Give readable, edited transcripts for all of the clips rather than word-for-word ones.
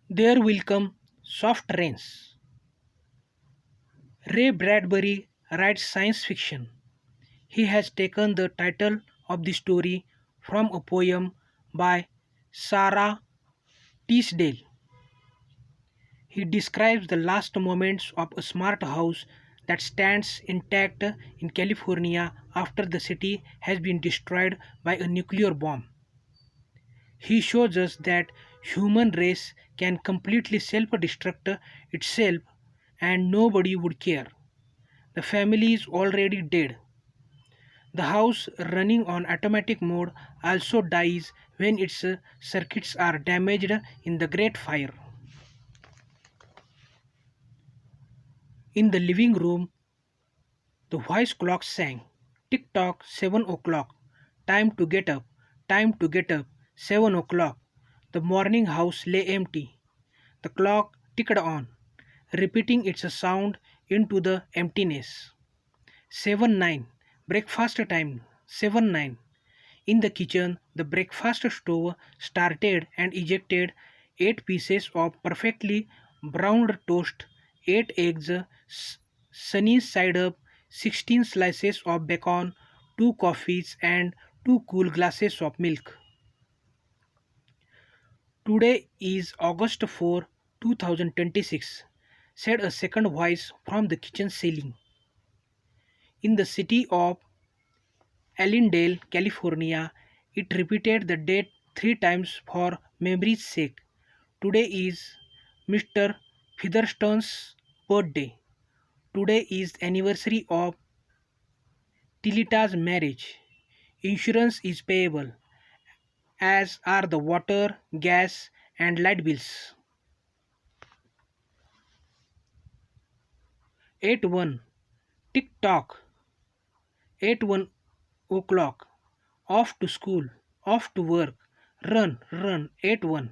There will come soft rains. Ray Bradbury writes science fiction. He has taken the title of the story from a poem by Sara Teasdale. He describes the last moments of a smart house that stands intact in California after the city has been destroyed by a nuclear bomb. He shows us that human race can completely self-destruct itself and nobody would care. The family is already dead. The house running on automatic mode also dies when its circuits are damaged in the Great Fire. In the living room, the voice clock sang, "Tick tock, 7 o'clock. Time to get up, time to get up, 7 o'clock." The morning house lay empty. The clock ticked on, repeating its sound into the emptiness. 7 9. Breakfast time. 7 9. In the kitchen, the breakfast stove started and ejected 8 pieces of perfectly browned toast, 8 eggs, sunny side up, 16 slices of bacon, 2 coffees, and 2 cool glasses of milk. "Today is August 4, 2026," said a second voice from the kitchen ceiling. In the city of Allendale, California, it repeated the date 3 times for memory's sake. "Today is Mr. Featherstone's birthday. Today is the anniversary of Tilita's marriage. Insurance is payable, as are the water, gas, and light bills." 8 1. Tick tock. 8 1 o'clock. Off to school, off to work. Run, run, 8 1.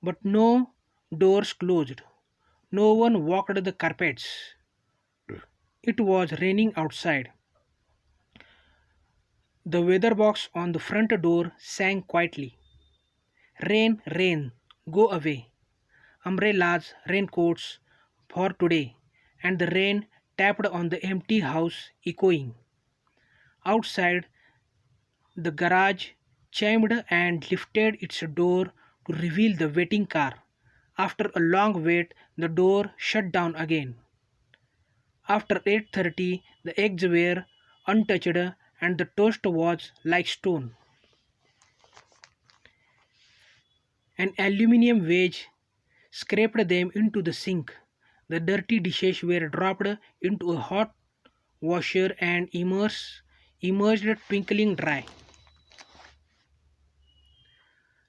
But no doors closed. No one walked the carpets. It was raining outside. The weather box on the front door sang quietly. "Rain, rain, go away. Umbrellas, raincoats for today." And the rain tapped on the empty house, echoing. Outside, the garage chimed and lifted its door to reveal the waiting car. After a long wait, the door shut down again. After 8:30, the eggs were untouched and the toast was like stone. An aluminium wedge scraped them into the sink. The dirty dishes were dropped into a hot washer and emerged twinkling dry.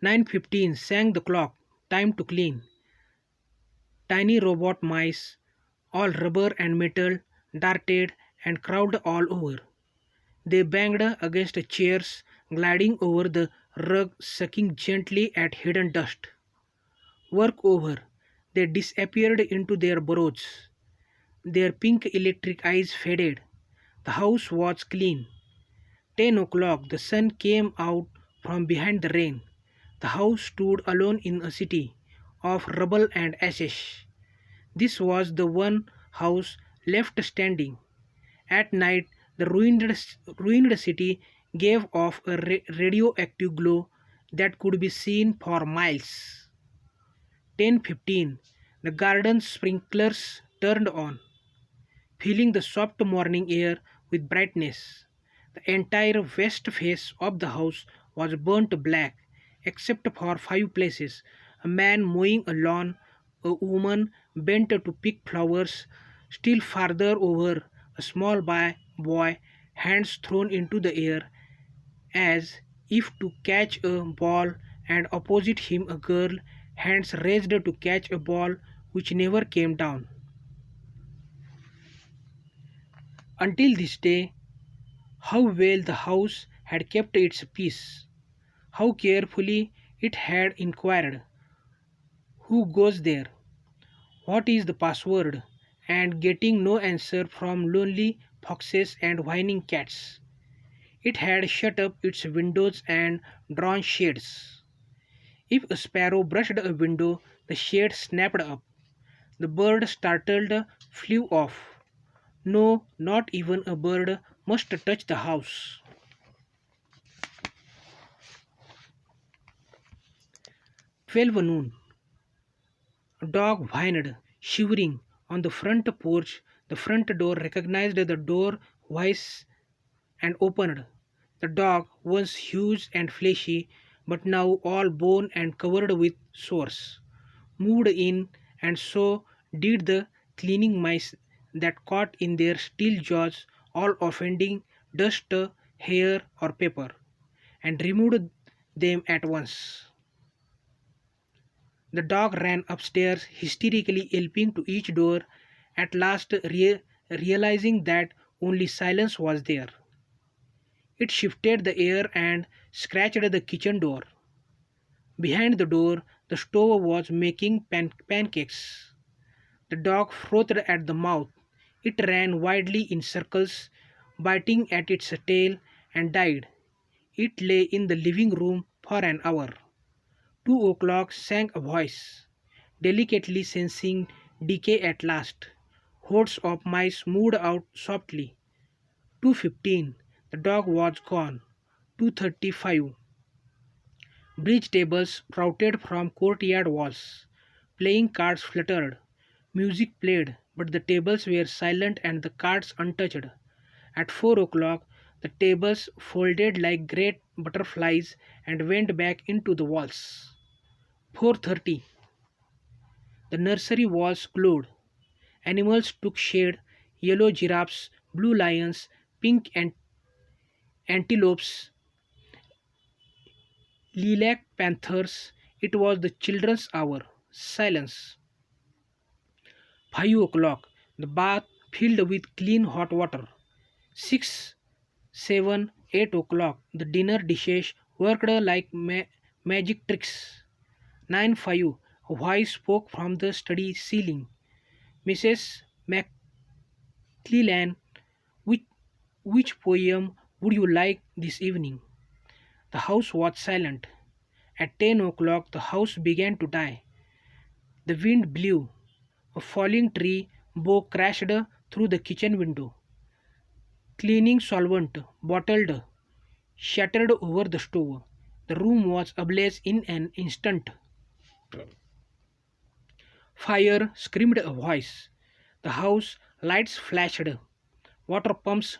9:15 sang the clock. Time to clean. Tiny robot mice, all rubber and metal, darted and crawled all over. They banged against chairs, gliding over the rug, sucking gently at hidden dust. Work over. They disappeared into their burrows. Their pink electric eyes faded. The house was clean. 10 o'clock, the sun came out from behind the rain. The house stood alone in a city of rubble and ashes. This was the one house left standing. At night, the ruined city gave off a radioactive glow that could be seen for miles. 10:15. The garden sprinklers turned on, filling the soft morning air with brightness. The entire west face of the house was burnt black, except for 5 places: a man mowing a lawn, a woman bent to pick flowers, still farther over, a small boy, hands thrown into the air as if to catch a ball, and opposite him a girl, hands raised to catch a ball which never came down. Until this day, how well the house had kept its peace, how carefully it had inquired, "Who goes there? What is the password?" and getting no answer from lonely foxes and whining cats. It had shut up its windows and drawn shades. If a sparrow brushed a window, the shade snapped up. The bird startled flew off. No, not even a bird must touch the house. 12 noon. A dog whined, shivering, on the front porch. The front door recognized the door voice and opened. The dog, once huge and fleshy, but now all bone and covered with sores, moved in, and so did the cleaning mice that caught in their steel jaws all offending dust, hair, or paper, and removed them at once. The dog ran upstairs, hysterically yelping to each door, at last realizing that only silence was there. It shifted the air and scratched the kitchen door. Behind the door, the stove was making pancakes. The dog frothed at the mouth. It ran wildly in circles, biting at its tail, and died. It lay in the living room for an hour. 2 o'clock sang a voice, delicately sensing decay at last. Hordes of mice moved out softly. 2:15. The dog was gone. 2:35. Bridge tables sprouted from courtyard walls. Playing cards fluttered. Music played, but the tables were silent and the cards untouched. At 4 o'clock, the tables folded like great butterflies and went back into the walls. 4:30. The nursery walls glowed. Animals took shade: yellow giraffes, blue lions, pink antelopes, lilac panthers. It was the children's hour. Silence. 5 o'clock. The bath filled with clean hot water. 6, 7, 8 o'clock. The dinner dishes worked like magic tricks. 9:05. A voice spoke from the study ceiling. Mrs. McClellan, which, which poem would you like this evening? The house was silent. At 10 o'clock, the house began to die. The wind blew. A falling tree bough crashed through the kitchen window. Cleaning solvent, bottled, shattered over the stove. The room was ablaze in an instant. Fire, screamed a voice. The house lights flashed. Water pumps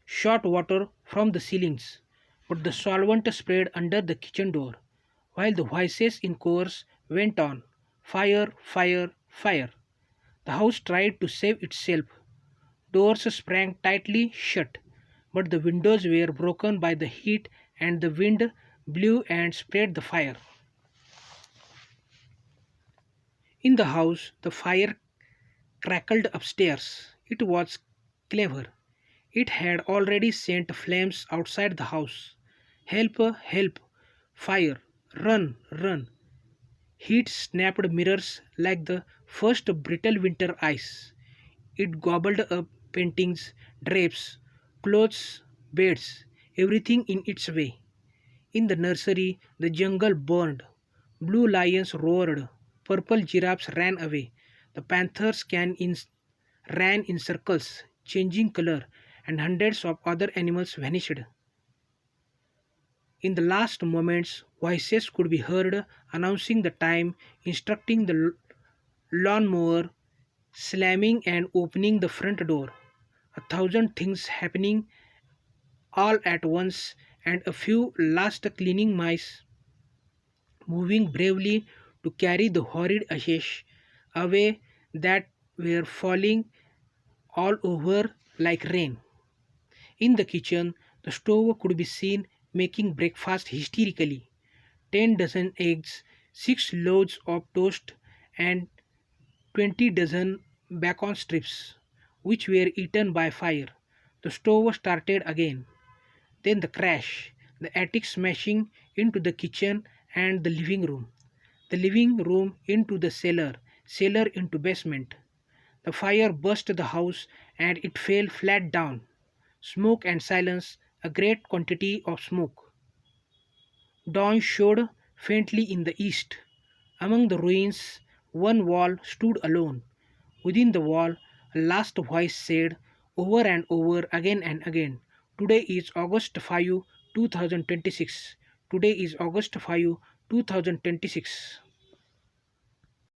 shot water from the ceilings, but the solvent spread under the kitchen door, while the voices in chorus went on. Fire, fire, fire. The house tried to save itself. Doors sprang tightly shut, but the windows were broken by the heat and the wind blew and spread the fire. In the house, the fire crackled upstairs. It was clever. It had already sent flames outside the house. Help, help, fire, run, run. Heat snapped mirrors like the first brittle winter ice. It gobbled up paintings, drapes, clothes, beds, everything in its way. In the nursery, the jungle burned. Blue lions roared. Purple giraffes ran away. The panthers ran in circles, changing color, and hundreds of other animals vanished. In the last moments, voices could be heard announcing the time, instructing the lawnmower, slamming and opening the front door. A thousand things happening all at once, and a few last cleaning mice moving bravely to carry the horrid ashes away that were falling all over like rain. In the kitchen, the stove could be seen making breakfast hysterically. 10 dozen eggs, 6 loaves of toast, and 20 dozen bacon strips, which were eaten by fire. The stove started again. Then the crash, the attic smashing into the kitchen and the living room into the cellar, cellar into basement. The fire burst the house and it fell flat down. Smoke and silence, a great quantity of smoke. Dawn showed faintly in the east. Among the ruins, one wall stood alone. Within the wall, a last voice said over and over again and again, "Today is August 5, 2026. Today is August 5, 2026."